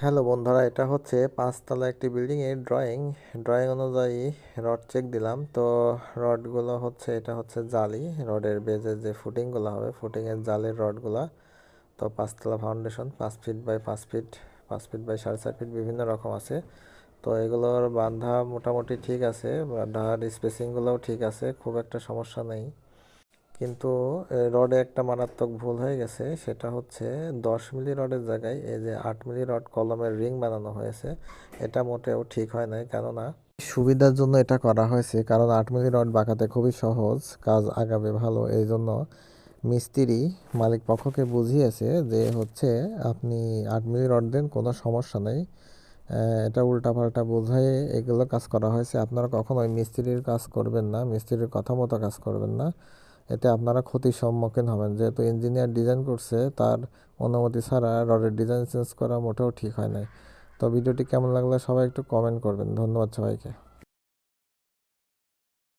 Hello বন্ধুরা, এটা হচ্ছে পাঁচতলা একটি বিল্ডিং এর ড্রয়িং অনুযায়ী রড চেক দিলাম। তো রডগুলো হচ্ছে, এটা হচ্ছে জালি, রডের বেজের যে ফুটিংগুলো হবে, ফুটিংয়ের জালির রডগুলা। তো পাঁচতলা foundation 5 feet by 5 feet, 5 feet by 4.5 feet, বিভিন্ন রকম আছে। তো এগুলোর বাঁধা মোটামুটি ঠিক আছে, বাঁধার স্পেসিংগুলোও ঠিক আছে, খুব একটা সমস্যা নেই। কিন্তু রডে একটা মারাত্মক ভুল হয়ে গেছে, সেটা হচ্ছে 10 মিলি রডের জায়গায় এই যে 8 মিলি রড কলমের রিং বানানো হয়েছে। এটা মোটেও ঠিক হয় নাই, কেননা সুবিধার জন্য এটা করা হয়েছে, কারণ 8 মিলি রড বাঁকাতে খুবই সহজ, কাজ আগাবে ভালো। এই জন্য মিস্ত্রি মালিক পক্ষকে বুঝিয়েছে যে হচ্ছে আপনি 8 মিলি রড দেন, কোনো সমস্যা নেই। এটা উল্টাপাল্টা বোঝায় এগুলো কাজ করা হয়েছে। আপনারা কখনোই মিস্ত্রির কাজ করবেন না, মিস্ত্রির কথা মতো কাজ করবেন না, এতে আপনারা ক্ষতির সম্মুখীন হবেন। যেহেতু ইঞ্জিনিয়ার ডিজাইন করছে, তার অনুমতি ছাড়া রডের ডিজাইন চেঞ্জ করা মোটেও ঠিক হয় নাই। তো ভিডিওটি কেমন লাগলো সবাই একটু কমেন্ট করবেন। ধন্যবাদ সবাইকে।